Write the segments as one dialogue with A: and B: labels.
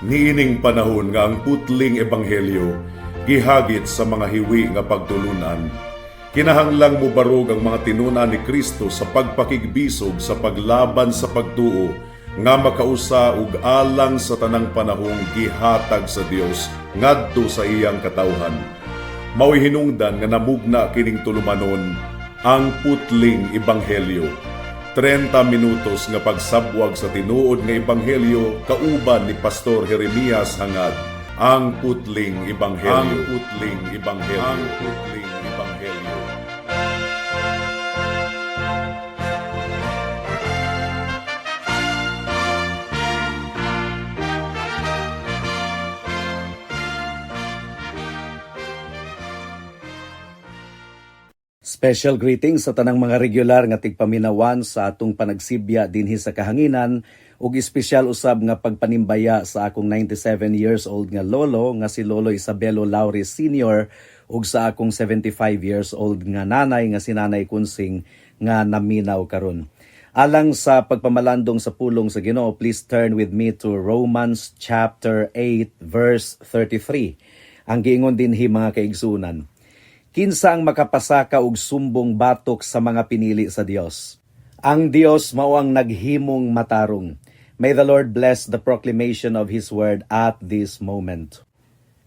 A: Niining panahon nga ang putling ebanghelyo gihagit sa mga hiwi nga pagtulunan. Kinahanglang mubarog ang mga tinuna ni Kristo sa pagpakigbisog sa paglaban sa pagtuo nga makausa ug alang sa tanang panahong gihatag sa Dios ngadto sa iyang katawhan. Mao'y hinungdan nga namugna kining tulumanon ang putling ebanghelyo. 30 minutos nga pagsabwag sa tinuod nga ebanghelyo kauban ni Pastor Jeremias hangad ang putling ebanghelyo. Ang putling ebanghelyo. Ang putling ebanghelyo.
B: Special greetings sa tanang mga regular nga tigpaminawan sa atong panagsibya dinhi sa kahanginan ug espesyal usab nga pagpanimbaya sa akong 97 years old nga lolo nga si Lolo Isabelo Lauri Sr. ug sa akong 75 years old nga nanay nga si Nanay Kunsing nga naminaw karon. Alang sa pagpamalandong sa pulong sa Ginoo, please turn with me to Romans chapter 8 verse 33. Ang giingon dinhi mga kaigsunan. Kinsa ang makapasaka og sumbong batok sa mga pinili sa Dios? Ang Dios mao ang naghimong matarong. May the Lord bless the proclamation of His word at this moment.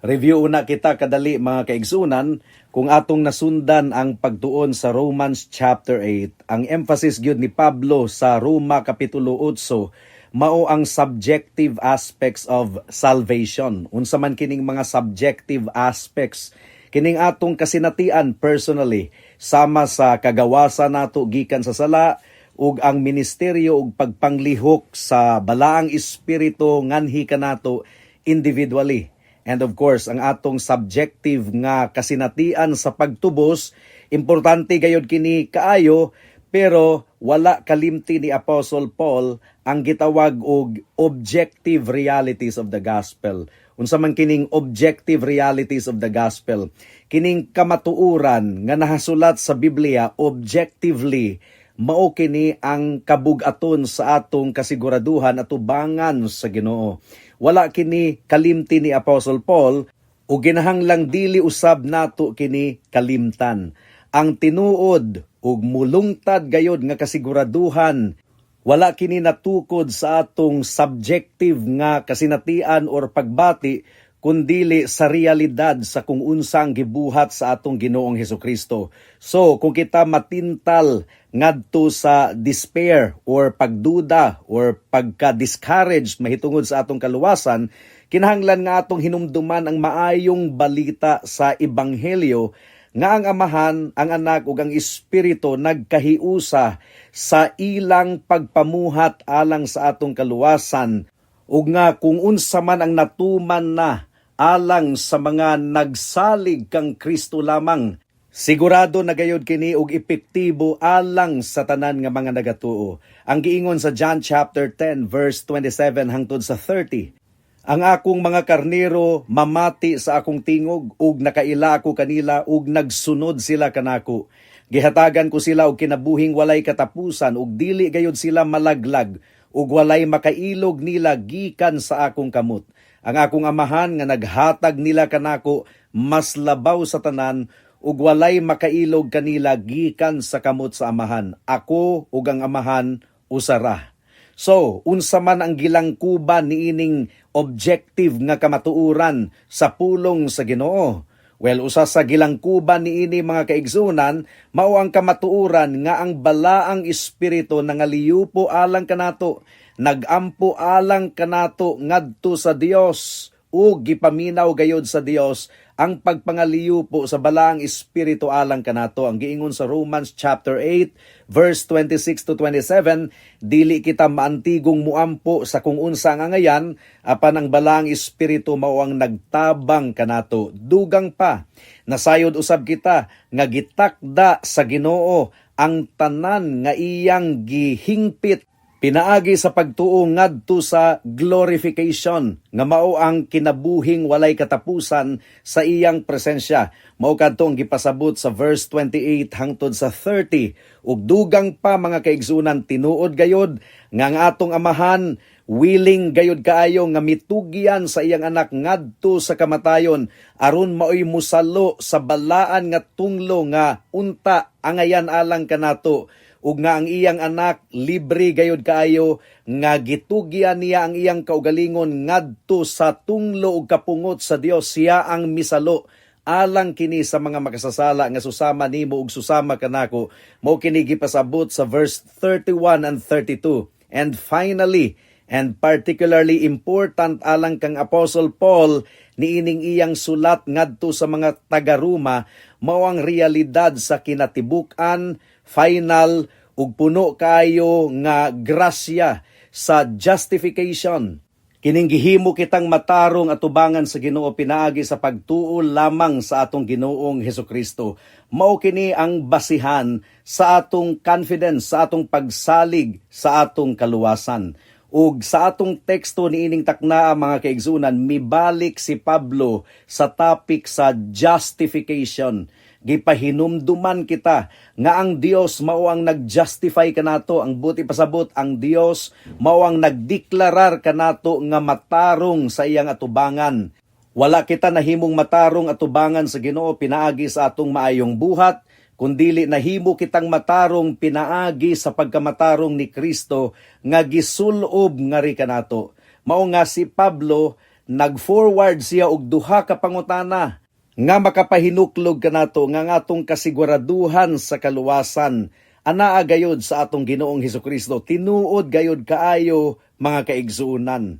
B: Review una kita kadali mga kaigsunan kung atong nasundan ang pagtuon sa Romans chapter 8. Ang emphasis gyud ni Pablo sa Roma kapitulo 8 mao ang subjective aspects of salvation. Unsa man kining mga subjective aspects kining atong kasinatian personally sama sa kagawasan nato gikan sa sala ug ang ministeryo ug pagpanglihok sa balaang espiritu nganhi kanato individually. And of course, ang atong subjective nga kasinatian sa pagtubos, importante gayud kini kaayo, pero wala kalimti ni Apostle Paul ang gitawag og objective realities of the gospel. Unsa man kining objective realities of the gospel? Kining kamatuuran nga nahasulat sa Biblia objectively, mao kini ang kabug-aton sa atong kasiguraduhan at tubangan sa Ginoo. Wala kini kalimti ni Apostle Paul o ginahanglang dili usab nato kini kalimtan. Ang tinuod ug mulungtad gayod nga kasiguraduhan wala kini natukod sa atong subjective nga kasinatian or pagbati kundili sa realidad sa kung unsang gibuhat sa atong Ginoong Hesukristo. So, kung kita matintal ngadto sa despair or pagduda or pagka-discouraged mahitungod sa atong kaluwasan, kinahanglan nga atong hinumduman ang maayong balita sa ebanghelyo nga ang Amahan, ang Anak ug ang Espiritu nagkahiusa sa ilang pagpamuhat alang sa atong kaluwasan ug nga kung unsa man ang natuman na alang sa mga nagsalig kang Kristo lamang, sigurado na gayud kini og epektibo alang sa tanan nga mga nagatuo. Ang giingon sa John chapter 10 verse 27 hangtod sa 30. Ang akong mga karnero mamati sa akong tingog ug nakaila ako kanila ug nagsunod sila kanako. Gihatagan ko sila og kinabuhing walay katapusan ug dili gayud sila malaglag ug walay makailog nila gikan sa akong kamot. Ang akong Amahan nga naghatag nila kanako mas labaw sa tanan ug walay makailog kanila gikan sa kamot sa Amahan. Ako ug ang Amahan usara. So, unsa man ang gilangkuban niining objective nga kamatuuran sa pulong sa Ginoo? Well, usa sa gilangkuban niini mga kaigsunan, mao ang kamatuuran nga ang balaang espiritu nangaliyupo alang kanato, nagampo alang kanato ngadto sa Dios ug gipaminaw gayud sa Dios ang pagpangaliyupo sa balaang espiritu alang kanato. Ang giingon sa Romans chapter 8 verse 26 to 27, dili kita maantigong muampo sa kung unsa nga ngayan apan ang balaang espiritu mao ang nagtabang kanato. Dugang pa nasayod usab kita nga gitakda sa Ginoo ang tanan nga iyang gihingpit pinaagi sa pagtuo ngadto sa glorification nga mao ang kinabuhing walay katapusan sa iyang presensya. Mao kadto ang gipasabot sa verse 28 hangtod sa 30. Ug dugang pa mga kaigsunan tinuod gayod nga ang atong Amahan willing gayud kaayo nga mitugyan sa iyang anak ngadto sa kamatayon aron maoy musalo sa balaan nga tunglo nga unta angayan alang kanato ug nga ang iyang anak libre gayud kaayo nga gitugyan niya ang iyang kaugalingon ngadto sa tunglo ug kapungot sa Dios. Siya ang misalo alang kini sa mga makasasala nga susama nimo ug susama kanako. Mao kini gipasabot sa verse 31 and 32. And finally, and particularly important alang kang Apostle Paul niining iyang sulat ngadto sa mga taga-Roma mao ang realidad sa kinatibuk-an, final ug puno kayo nga grasya sa justification. Kining gihimo kitang matarong atubangan sa Ginoo pinaagi sa pagtuo lamang sa atong Ginoong Hesukristo. Mao kini ang basihan sa atong confidence, sa atong pagsalig sa atong kaluwasan. Ug sa atong teksto niining taknaa mga kaigsunan, mibalik si Pablo sa topic sa justification. Gipahinumduman kita nga ang Dios mao ang nag-justify kanato, ang buti pasabot ang Dios mao ang nagdeklarar kanato nga matarong sa iyang atubangan. Wala kita nahimong matarong atubangan sa Ginoo pinaagi sa atong maayong buhat, kundili nahimo kitang matarong pinaagi sa pagkamatarong ni Kristo nga gisulob nga ri kanato. Mao nga si Pablo nag-forward siya og duha ka pangutana nga makapahinuklog kanato nga atong kasiguraduhan sa kaluwasan anaa gayud sa atong Ginoong Hesukristo. Tinuod gayud kaayo mga kaigsuonan.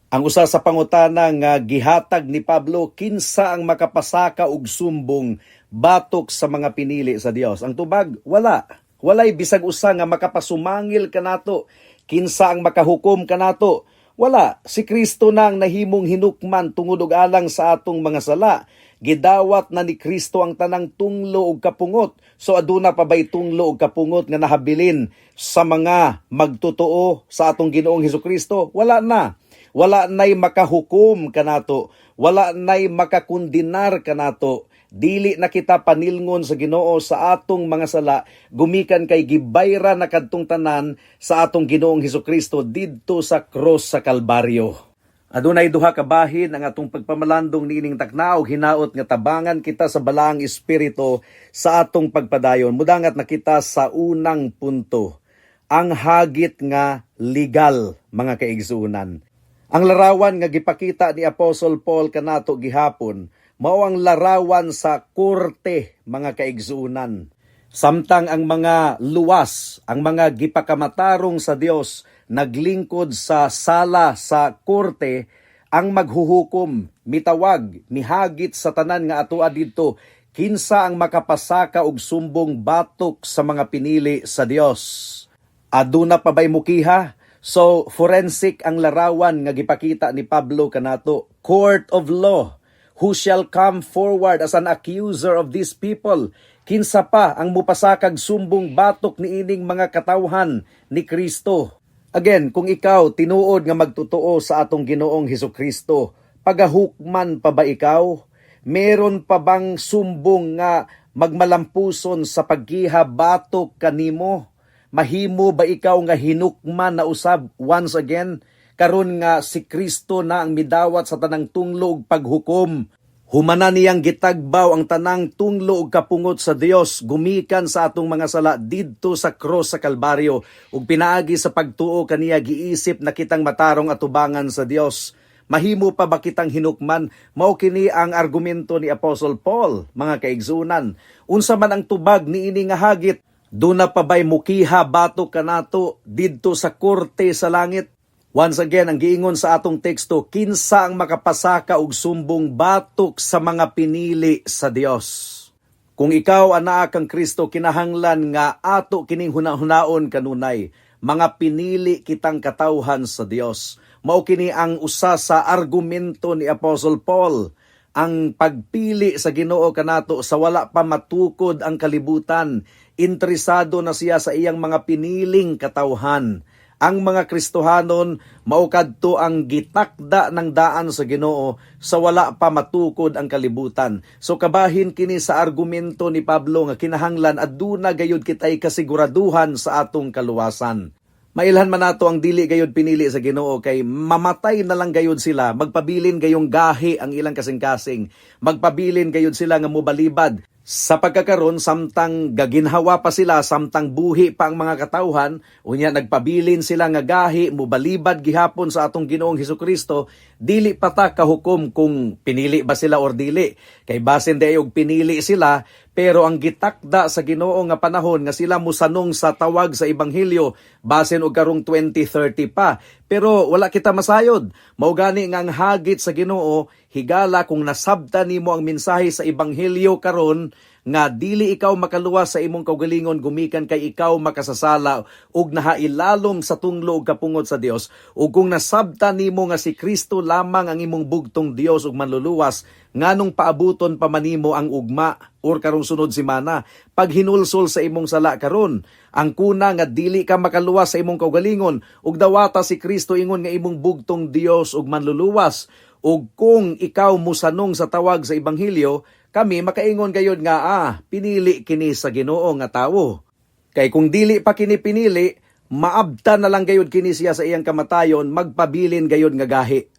B: Ang usa sa pangutana nga gihatag ni Pablo, kinsa ang makapasaka og sumbong batok sa mga pinili sa Dios? Ang tubag, wala. Walay bisag usa nga makapasumangil kanato. Kinsa ang makahukom kanato? Wala. Si Kristo na ang nahimong hinukman tungod og alang sa atong mga sala. Gidawat na ni Kristo ang tanang tunglo ug kapungot. So aduna pa bay tunglo ug kapungot nga nahabilin sa mga magtotoo sa atong Ginoong Hesukristo? Wala na. Wala nay makahukom kanato, wala nay makakundinar kanato. Dili na kita panilngon sa Ginoo sa atong mga sala, gumikan kay gibayra na kadtong tanan sa atong Ginoong Hesukristo didto sa cross sa Kalbaryo. Adunay duha ka bahin ang atong pagpamalandong niining takna og hinaot nga tabangan kita sa balaang espiritu sa atong pagpadayon. Mudangat na kita sa unang punto, ang hagit nga legal mga kaigsuonan. Ang larawan nga gipakita ni Apostle Paul kanato gihapon mao ang larawan sa korte mga kaigsuonan. Samtang ang mga luwas, ang mga gipakamatarong sa Dios naglingkod sa sala sa korte, ang maghuhukom, mitawag, mihagit sa tanan nga atoa didto, kinsa ang makapasaka og sumbong batok sa mga pinili sa Dios. Aduna pa bay mukiha? So, forensic ang larawan nga gipakita ni Pablo kanato. Court of law, who shall come forward as an accuser of these people? Kinsa pa ang mupasakag sumbong batok ni ining mga katawhan ni Kristo? Again, kung ikaw tinuod nga magtotoo sa atong Ginoong Hesukristo, pagahukman pa ba ikaw? Meron pa bang sumbong nga magmalampuson sa paggiha batok kanimo? Mahimo ba ikaw nga hinukman na usab once again? Karon nga si Kristo na ang midawat sa tanang tunglo ug paghukom. Humana niyang gitagbaw ang tanang tunglo ug kapungot sa Dios gumikan sa atong mga sala didto sa cross sa Kalbaryo ug pinaagi sa pagtuo kaniya giisip na kitang matarong atubangan sa Dios. Mahimo pa ba kitang hinukman? Mao kini ang argumento ni Apostle Paul mga kaigsuonan. Unsa man ang tubag niini nga hagit? Duna pa bay mukiha batok kanato didto sa korte sa langit? Once again, ang giingon sa atong teksto, kinsa ang makapasaka og sumbong batok sa mga pinili sa Dios? Kung ikaw anaa kang Kristo, kinahanglan nga ato kining hunahunaon kanunay, mga pinili kitang katawhan sa Dios. Mao kini ang usa sa argumento ni Apostle Paul, ang pagpili sa Ginoo kanato sa wala pa matukod ang kalibutan. Interesado na siya sa iyang mga piniling katawhan. Ang mga Kristohanon mao kadto ang gitakda ng daan sa Ginoo sa wala pa matukod ang kalibutan. So kabahin kini sa argumento ni Pablo nga kinahanglan aduna gayud kitay kasiguraduhan sa atong kaluwasan. Mailhan man nato ang dili gayud pinili sa Ginoo kay mamatay na lang gayud sila, magpabilin gayong gahi ang ilang kasing-kasing, magpabilin gayud sila nga mobalibad. Sa pagkakaroon, samtang gaginhawa pa sila, samtang buhi pa ang mga katawhan, unya nagpabilin sila nga gahi, mubalibad gihapon sa atong Ginoong Hesukristo, dili pa ta kahukom kung pinili ba sila or dili. Kay basin dayog pinili sila, pero ang gitakda sa Ginoo nga panahon nga sila musanong sa tawag sa Ebanghelyo, basin og karong 2030 pa. Pero wala kita masayod. Mao gani nga ang hagit sa Ginoo, higala kung nasabtan nimo ang mensahe sa Ebanghelyo karon nga dili ikaw makaluwas sa imong kaugalingon gumikan kay ikaw makasasala ug nahailalom sa tunglo ug kapungod sa Dios, ug kung nasabtan nimo nga si Kristo lamang ang imong bugtong Dios ug manluluwas, nganong paabuton pa manimo ang ugma or karong sunod semana pag hinulsol sa imong sala karon. Ang kuna nga dili ka makaluwas sa imong kaugalingon ug dawata si Kristo ingon nga imong bugtong Dios ug manluluwas. Ug kung ikaw musanong sa tawag sa Ebanghelyo, kami makaingon gayud nga pinili kini sa Ginoo nga tawo. Kay kung dili pa kini pinili, maabta na lang gayud kini siya sa iyang kamatayon, magpabilin gayud nga gahi.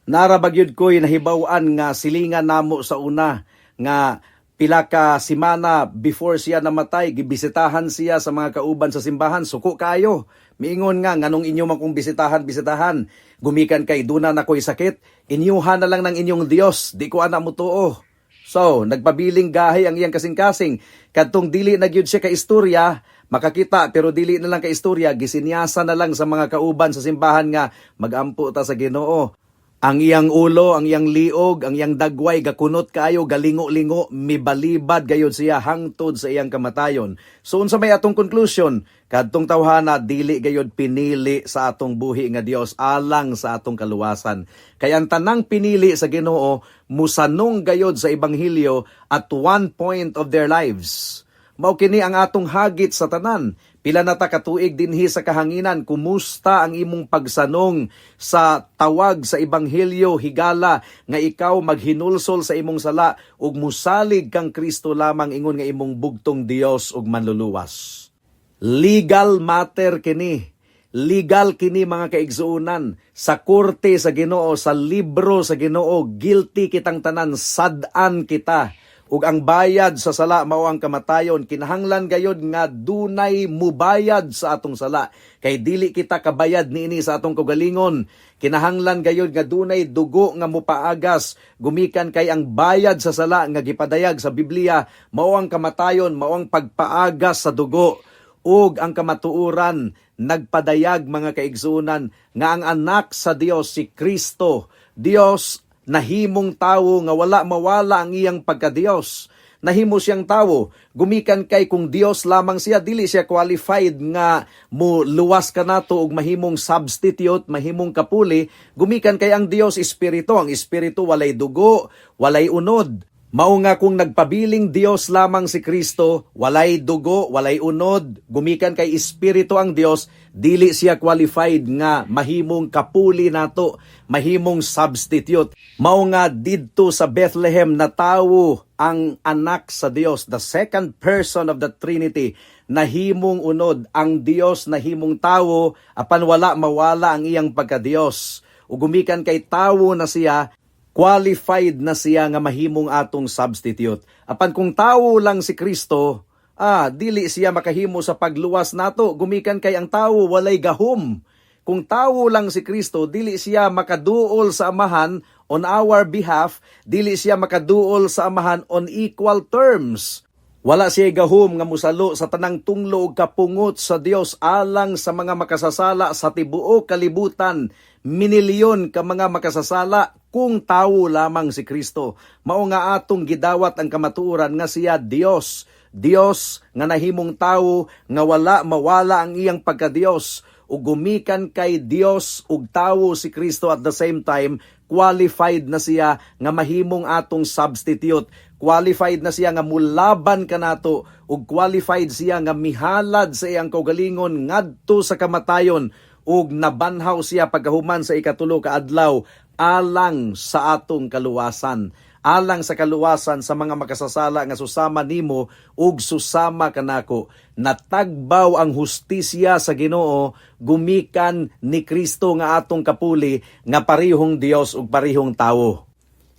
B: Narabagyud ko'y nahibaw-an nga silingan namo sa una nga pila ka semana before siya namatay, gibisitahan siya sa mga kauban sa simbahan, suko kayo. Miingon nga, nganong inyo man kong bisitahan, gumikan kay duna na ko'y sakit, inyuhan na lang ng inyong Dios, di ko ana mo tuo. So, nagpabiling gahi ang iyang kasing-kasing, kadtong dili na gyud siya ka istorya, makakita pero dili na lang ka istorya, gisinyasa na lang sa mga kauban sa simbahan nga magampo ta sa Ginoo. Ang iyang ulo, ang iyang liog, ang iyang dagway, gakunot kayo, galingo-lingo, mibalibad gayod siya hangtod sa iyang kamatayon. So unsa may atong conclusion? Kadtong tawhana, dili gayod pinili sa atong buhi nga Dios alang sa atong kaluwasan. Kaya ang tanang pinili sa Ginoo, musanong gayod sa Ebanghelyo at one point of their lives. Mao kini ang atong hagit sa tanan. Pila na ta katuig dinhi sa kahanginan, kumusta ang imong pagsanong sa tawag sa Ebanghelyo higala nga ikaw maghinulsol sa imong sala ug musalig kang Kristo lamang ingon nga imong bugtong Dios ug manluluwas. Legal matter kini. Legal kini mga kaigsuunan. Sa korte sa Ginoo, sa libro sa Ginoo, guilty kitang tanan, sad-an kita. Ug ang bayad sa sala mao ang kamatayon, kinahanglan gayod nga dunay mubayad sa atong sala. Kay dili kita kabayad niini sa atong kaugalingon. Kinahanglan gayod nga dunay dugo nga mupaagas, gumikan kay ang bayad sa sala nga gipadayag sa Biblia mao ang kamatayon, mao ang pagpaagas sa dugo. Ug ang kamatuoran nagpadayag mga kaigsunan nga ang anak sa Dios si Kristo, Dios nahimong tawo nga wala mawala ang iyang pagka-Dios. Nahimo siyang tawo, gumikan kay kung Dios lamang siya, dili siya qualified nga mo luwas ka nato og mahimong substitute, mahimong kapuli. Gumikan kay ang Dios espiritu, ang espiritu walay dugo, walay unod. Mao nga kung nagpabiling Dios lamang si Kristo, walay dugo, walay unod, gumikan kay espiritu ang Dios, dili siya qualified nga mahimong kapuli nato, mahimong substitute. Mao nga didto sa Bethlehem na tawo ang anak sa Dios, the second person of the Trinity, nahimong unod, ang Dios nahimong tawo, apan wala mawala ang iyang pagka-Dios. Ug gumikan kay tawo na siya, qualified na siya nga mahimong atong substitute. Apan kung tawo lang si Kristo, dili siya makahimo sa pagluwas nato, gumikan kay ang tawo walay gahom. Kung tawo lang si Kristo, dili siya makaduol sa amahan on our behalf, dili siya makaduol sa amahan on equal terms. Wala siya gahom nga musalo sa tanang tunglo ug kapungot sa Dios alang sa mga makasasala sa tibuok kalibutan. Minilyon ka mga makasasala kung tawo lamang si Kristo. Mao nga atong gidawat ang kamatuoran nga siya Dios. Dios nga nahimong tawo nga wala mawala ang iyang pagka-Dios. Ug gumikan kay Dios ug tawo si Kristo at the same time, qualified na siya nga mahimong atong substitute. Qualified na siya nga mulaban kanato ug qualified siya nga mihalad sa iyang kaugalingon ngadto sa kamatayon ug nabanhaw siya pagkahuman sa ikatulo ka adlaw alang sa atong kaluwasan. alang sa kaluwasan sa mga makasasala nga susama nimo ug susama kanako. Natagbaw ang hustisya sa Ginoo gumikan ni Kristo nga atong kapuli nga parihong Dios ug parihong tawo.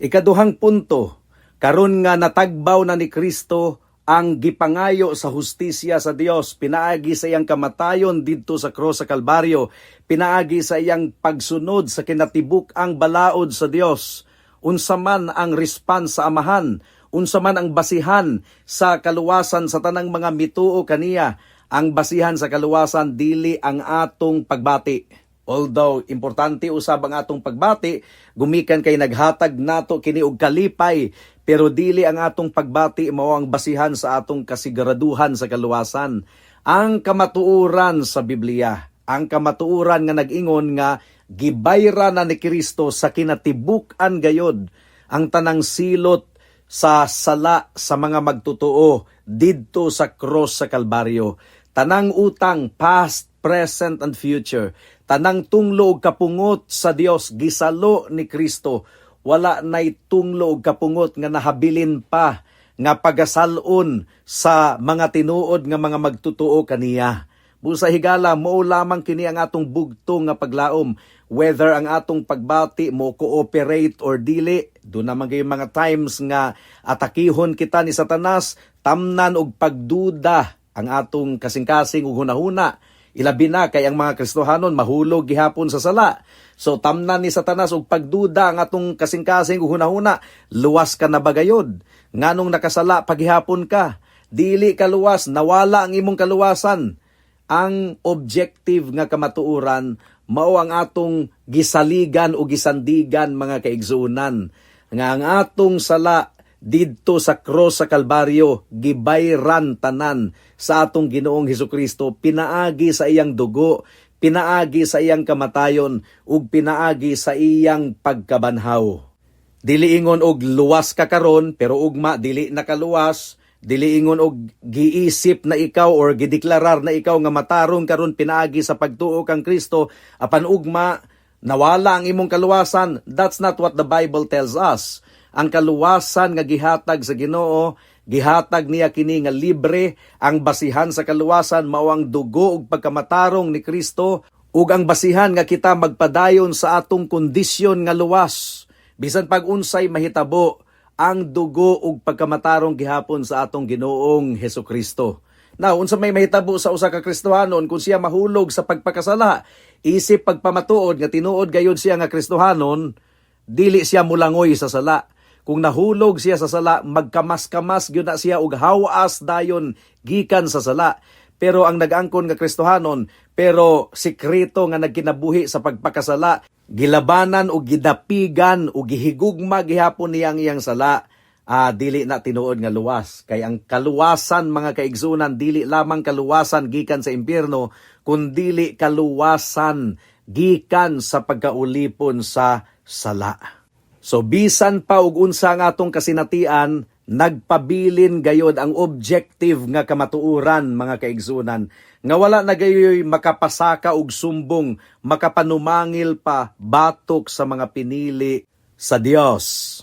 B: Ikaduhang punto, karon nga natagbaw na ni Kristo ang gipangayo sa hustisya sa Dios, pinaagi sa iyang kamatayon didto sa krus sa Kalbaryo, pinaagi sa iyang pagsunod sa kinatibuk ang balaod sa Dios. Unsa man ang response sa Amahan, unsa man ang basihan sa kaluwasan sa tanang mga mituo kaniya, ang basihan sa kaluwasan dili ang atong pagbati. Although importante usab ang atong pagbati, gumikan kay naghatag nato kini og kalipay, pero dili ang atong pagbati mao ang basihan sa atong kasiguraduhan sa kaluwasan. Ang kamatuoran sa Biblia, ang kamatuoran nga nag-ingon nga gibayra na ni Kristo sa kinatibuk-an gayod ang tanang silot sa sala sa mga magtotoo didto sa cross sa Kalbaryo. Tanang utang, past, present, and future. Tanang tunglo ug kapungot sa Dios gisalo ni Kristo. Wala nay tunglo ug kapungot nga nahabilin pa nga pagasalon sa mga tinuod nga mga magtotoo kaniya. Busa higala, mo lamang kini ang atong bugtong nga paglaom. Whether ang atong pagbati mo cooperate or dili, doon naman kayo mga times nga atakihon kita ni Satanas, tamnan og pagduda ang atong kasing-kasing ug hunahuna. Ilabi na kay ang mga Kristohanon mahulog gihapon sa sala. So tamnan ni Satanas og pagduda ang atong kasing-kasing ug hunahuna, luwas ka na bagayod. Nganong nakasala paghihapon ka, dili ka luwas, nawala ang imong kaluwasan. Ang objective nga kamatuoran mao ang atong gisaligan o gisandigan mga kaigsuunan nga ang atong sala didto sa krus sa Kalbaryo gibayran tanan sa atong Ginoong Hesukristo, pinaagi sa iyang dugo, pinaagi sa iyang kamatayon ug pinaagi sa iyang pagkabanhaw. Dili ingon og luwas ka karon pero ugma dili nakaluwas. Dili ingon og giisip na ikaw or gideklarar na ikaw nga matarong karon pinaagi sa pagtuo kang Kristo apan ugma nawala ang imong kaluwasan. That's not what the Bible tells us. Ang kaluwasan nga gihatag sa Ginoo, gihatag niya kini nga libre. Ang basihan sa kaluwasan mao ang dugo ug pagkamatarong ni Kristo ug ang basihan nga kita magpadayon sa atong kondisyon nga luwas. Bisan pag unsay mahitabo, ang dugo ug pagkamatarong gihapon sa atong Ginoong Hesukristo. Now, unsa may mahitabo sa usa ka Kristohanon kung siya mahulog sa pagpakasala, isip pagpamatuod nga tinuod gayud siya nga Kristohanon, dili siya mulangoy sa sala. Kung nahulog siya sa sala, magkamas-kamas gyud na siya og hawas dayon gikan sa sala. Pero ang nag-angkon nga Kristohanon, pero sikreto nga nagkinabuhi sa pagpakasala, gilabanan o gidapigan o gihigugma gihapon niyang iyang sala, dili na tinuod nga luwas. Kay ang kaluwasan mga kaigsunan, dili lamang kaluwasan gikan sa impyerno, kundili kaluwasan gikan sa pagkaulipon sa sala. So bisan pa og unsa nga atong kasinatian, nagpabilin gayod ang objective nga kamatuoran mga kaigsunan nga wala na gayoy makapasaka og sumbong, makapanumangil pa batok sa mga pinili sa Dios.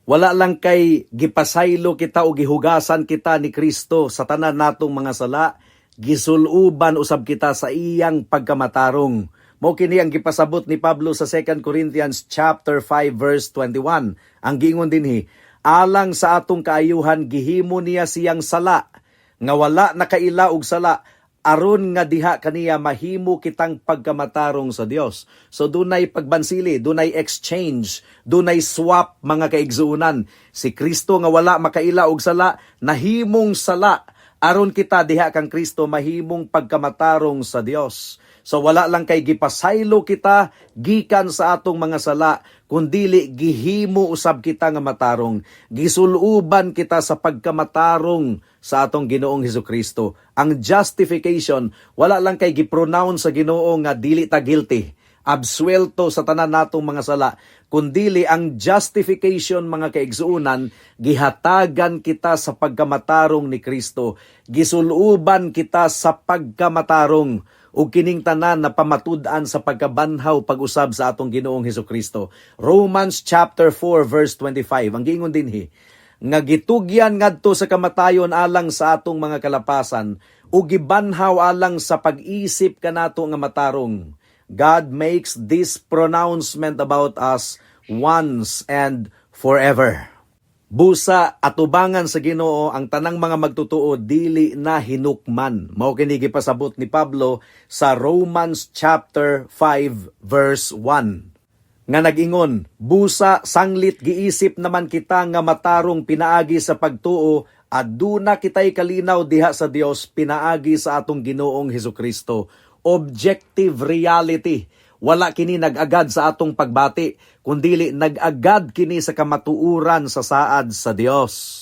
B: Wala lang kay gipasaylo kita o gihugasan kita ni Kristo sa tanan natong mga sala, gisuluban usab kita sa iyang pagkamatarong. Mao kini ang gipasabot ni Pablo sa 2 Corinthians chapter 5 verse 21. Ang giingon dinhi, alang sa atong kaayuhan gihimo niya siyang sala nga wala nakaila og sala aron nga diha kaniya mahimo kitang pagkamatarong sa Dios. So dunay pagbansili, dunay exchange, dunay swap mga kaigsuunan. Si Kristo nga wala makaila og sala nahimong sala aron kita diha kang Kristo mahimong pagkamatarong sa Dios. So wala lang kay gipasaylo kita gikan sa atong mga sala, kundili gihimo usab kita nga matarong. Gisuluban kita sa pagkamatarong sa atong Ginoong Hesukristo. Ang justification, wala lang kay gipronounce sa Ginoo nga dili ta guilty, absuelto sa tanan natong mga sala, kundili ang justification mga kaigsuunan, gihatagan kita sa pagkamatarong ni Kristo. Gisuluban kita sa pagkamatarong. ug kining tanan na pamatud-an sa pagkabanhaw pag-usab sa atong Ginoong Hesukristo. Romans chapter 4 verse 25. Ang giingon dinhi nga gitugyan ngadto sa kamatayon alang sa atong mga kalapasan ug gibanhaw alang sa pag-isip kanato nga matarong. God makes this pronouncement about us once and forever. Busa atubangan sa Ginoo ang tanang mga magtutuo dili na hinukman. Mao kini gipasabot ni Pablo sa Romans chapter 5 verse 1. Nga nag-ingon, busa sanglit giisip naman kita nga matarong pinaagi sa pagtuo aduna kitay kalinaw diha sa Dios pinaagi sa atong Ginoong Hesukristo. Objective reality. Wala kini nag-agad sa atong pagbati, kundili nag-agad kini sa kamatuuran sa saad sa Dios.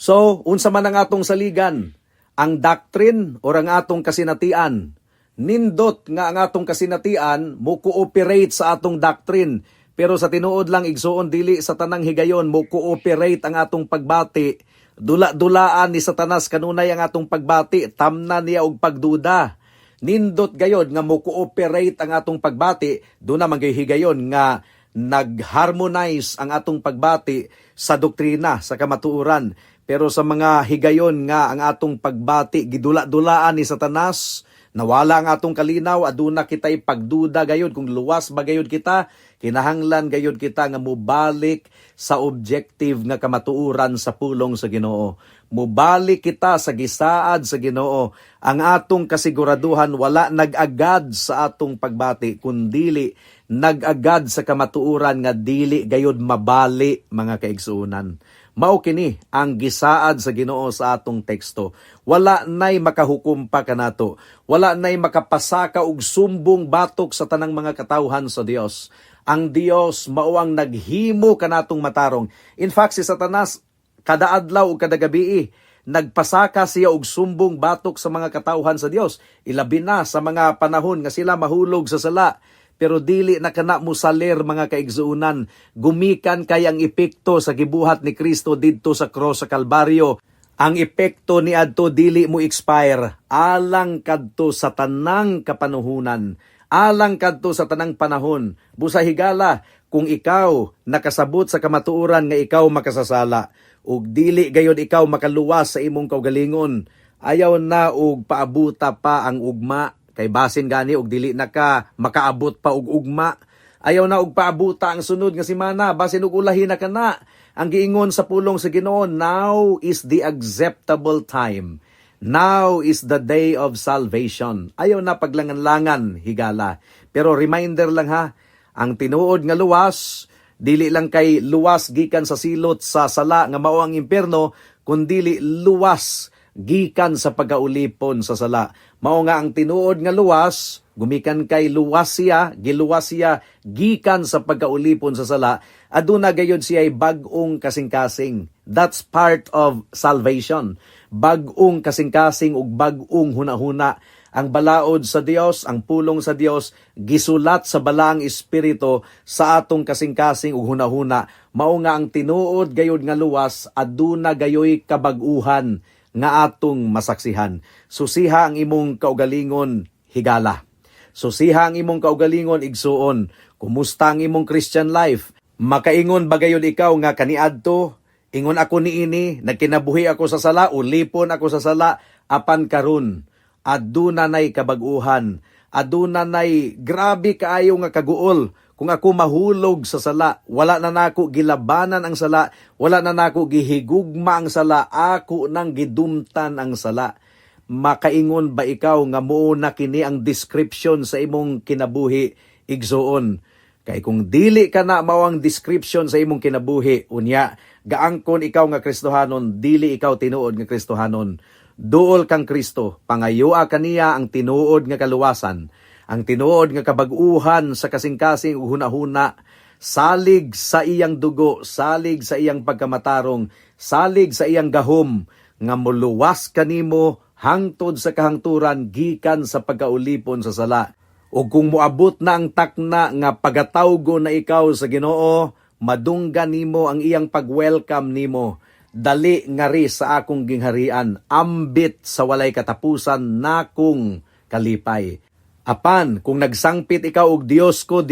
B: So, unsa man ang atong saligan? Ang doctrine o ang atong kasinatian? Nindot nga ang atong kasinatian mo cooperate sa atong doctrine, pero sa tinuod lang igsuon dili sa tanang higayon mo cooperate ang atong pagbati. Dula-dulaan ni Satanas kanunay ang atong pagbati, tamna niya og pagduda. Nindot gayod nga mo cooperate ang atong pagbati, doon naman gay higayon nga nag-harmonize ang atong pagbati sa doktrina, sa kamatuuran. Pero sa mga higayon nga ang atong pagbati gidula-dulaan ni Satanas, nawala ang atong kalinaw, aduna kitay pagduda gayod kung luwas ba gayod kita, kinahanglan gayod kita nga mubalik sa objective nga kamatuuran sa pulong sa Ginoo. Mubalik kita sa gisaad sa Ginoo. Ang atong kasiguraduhan wala nag-agad sa atong pagbati, kundili nag-agad sa kamatuuran nga dili gayud mabali mga kaigsuunan. Mao kini ang gisaad sa Ginoo sa atong teksto. Wala nay makahukom pa kanato. Wala nay makapasaka og sumbong batok sa tanang mga katawhan sa Dios. Ang Dios mao ang naghimo kanatong matarong. In fact, si Satanas kada adlaw o kada gabi nagpasaka siya og sumbong batok sa mga katawhan sa Dios. Ilabi na sa mga panahon nga sila mahulog sa sala. Pero dili na kana mo salir mga kaigsuunan. Gumikan kay ang epekto sa gibuhat ni Kristo didto sa cross sa Kalbaryo. Ang epekto ni adto dili mo expire. Alang kadto sa tanang kapanuhunan. Alang kadto sa tanang panahon. Busa higala kung ikaw nakasabot sa kamatuoran nga ikaw makasasala. Ug dili gayud ikaw makaluwas sa imong kaugalingon. Ayaw na og paabuta pa ang ugma. Kay basin gani og dili na ka makaabot pa og ugma. Ayaw na og paabuta ang sunod nga semana, basin og ulahi na kana. Ang giingon sa pulong sa Ginoo, now is the acceptable time. Now is the day of salvation. Ayaw na paglangan-langan, higala. Pero reminder lang ha, ang tinuod nga luwas, dili lang kay luwas gikan sa silot sa sala nga mao ang impierno, kundili luwas gikan sa pagaulipon sa sala. Mao nga ang tinuod nga luwas, gumikan kay luwas siya, giluwas siya gikan sa pagaulipon sa sala, aduna gayud siya ay bag-ong kasing-kasing. That's part of salvation. Bag-ong kasing-kasing ug bag-ong hunahuna. Ang balaod sa Dios, ang pulong sa Dios, gisulat sa balaang espiritu sa atong kasing-kasing ug hunahuna. Mao nga ang tinuod gayud nga luwas, aduna gayoy kabag-uhan nga atong masaksihan. Susiha ang imong kaugalingon, higala. Susiha ang imong kaugalingon, igsuon. Kumusta ang imong Christian life? Makaingon ba gayud ikaw nga kaniadto? Ingon ako niini, nagkinabuhi ako sa sala, ulipon ako sa sala, apan karon aduna nay kabag-uhan. Aduna nay grabe kaayo nga kaguol. Kung ako mahulog sa sala, wala na nako gilabanan ang sala, wala na nako gihigugma ang sala, ako nang gidumtan ang sala. Makaingon ba ikaw nga mao na kini ang description sa imong kinabuhi, igsuon? Kay kung dili ka na mao ang description sa imong kinabuhi, unya, gaangkon ikaw nga Kristohanon, dili ikaw tinuod nga Kristohanon. Duol kang Kristo, pangayua kaniya ang tinuod nga kaluwasan. Ang tinuod nga kabag-uhan sa kasing-kasing ug hunahuna, salig sa iyang dugo, salig sa iyang pagkamatarong, salig sa iyang gahom, nga muluwas kanimo hangtod sa kahangturan gikan sa pagkaulipon sa sala. O kung moabot na ang takna nga pagatawgo na ikaw sa Ginoo, madunggan nimo ang iyang pag-welcome nimo. Dali nga ri sa akong gingharian, ambit sa walay katapusan nakong kalipay. Apan, kung nagsangpit ikaw og Dios ko,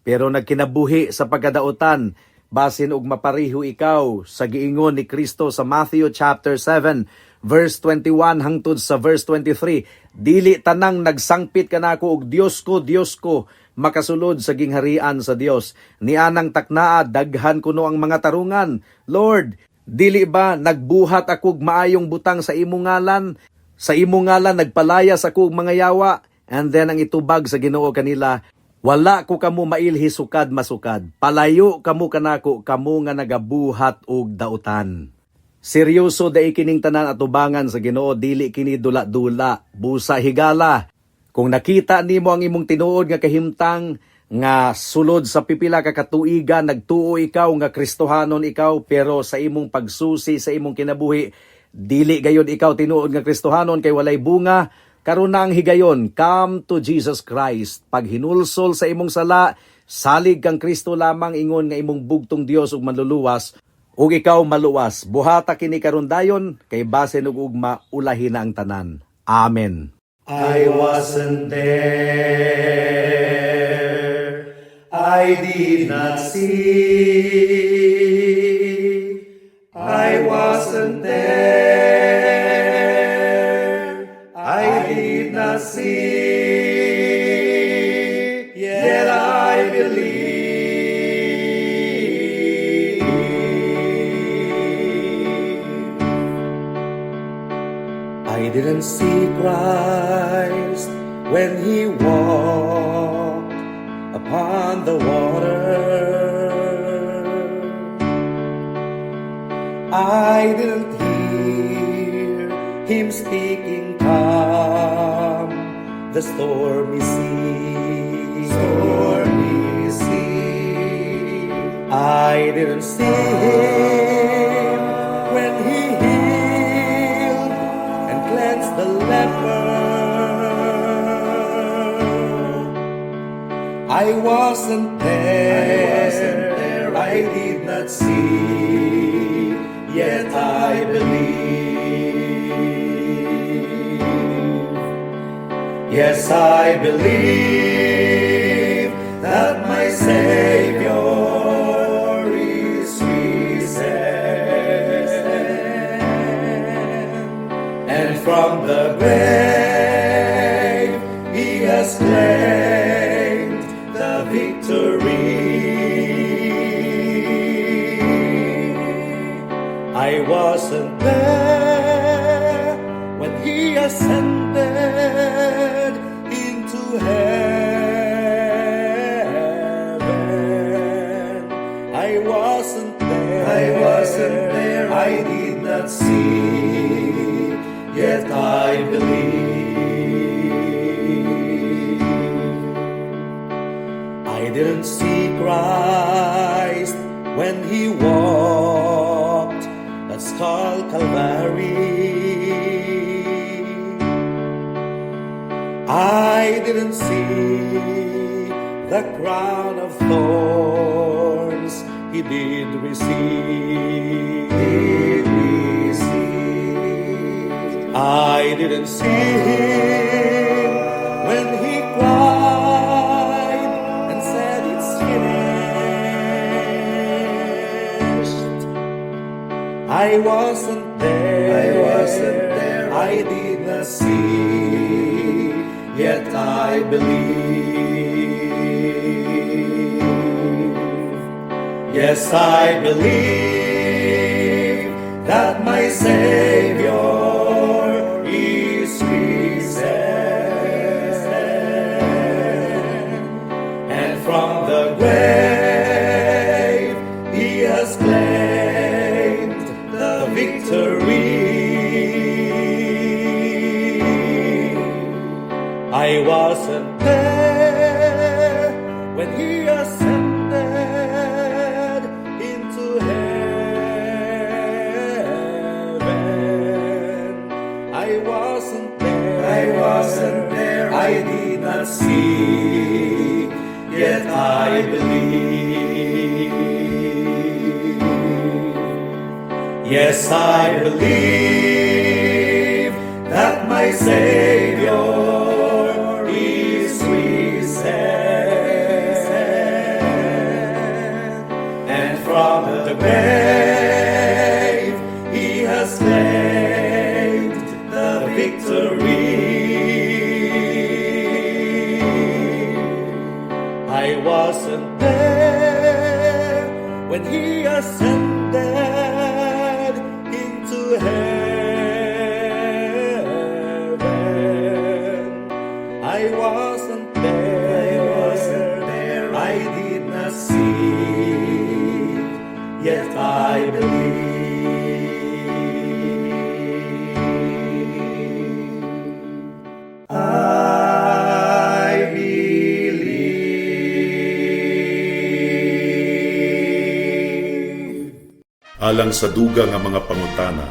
B: pero nagkinabuhi sa pagkadautan, basin og mapariho ikaw sa giingon ni Kristo sa Matthew chapter 7, verse 21 hangtod sa verse 23, dili tanang nagsangpit kanako og Dios ko, makasulod sa gingharian sa Dios. Ni anang taknaa, daghan kuno ang mga tarungan. Lord, dili ba nagbuhat akog maayong butang sa imong ngalan? Sa imong ngalan nagpalayas ako og mga yawa. And then ang itubag sa Ginoo kanila, wala ko kamo mailhi sukad masukad. Palayo kamo kanako, kamo nga nagabuhat og dautan. Seryoso da ikining tanan atubangan sa Ginoo, dili kini dula-dula, busa higala. Kung nakita nimo ang imong tinuod nga kahimtang nga sulod sa pipila ka katuigan, nagtuo ikaw nga Kristohanon ikaw, pero sa imong pagsusi sa imong kinabuhi, dili gayud ikaw tinuod nga Kristohanon kay walay bunga, karon na ang higayon, come to Jesus Christ. Pag hinulsol sa imong sala, salig kang Kristo lamang, ingon nga imong bugtong Dios ug manluluwas, ug ikaw maluwas. Buhata kini karon dayon, kay basin ug ugma ulahin na ang tanan. Amen.
C: I wasn't there, I did not see, I wasn't there, I did not see, yet I believe. I didn't see Christ when he walked upon the water. I didn't hear him speaking calm the stormy sea. I didn't see him when he healed and cleansed the leper. I wasn't there, I did not see, yet I believe. Yes, I believe that my Savior is risen, and from the grave he has claimed the victory. I wasn't there when he ascended into heaven. I wasn't there, I did not see, yet I believe. I didn't see Christ when he walked that skull Calvary. I didn't see the crown of thorns he did receive. I didn't see him when he cried and said it's finished. I wasn't there, I did not see, yet I believe. Yes, I believe that my Savior is risen, and from the grave he has claimed the victory. I wasn't there when he ascended into heaven. I wasn't there, I did not see, yet I believe. Yes, I believe that my Savior is the grave, He has claimed the victory. I wasn't there when He ascended into heaven. I wasn't there, I did not see, yet I believe. I believe.
A: Alang sa dugang nga mga pangutana,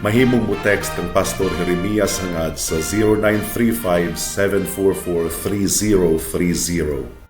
A: mahimong mo text kang Pastor Jeremias hangad sa 0935-744-3030.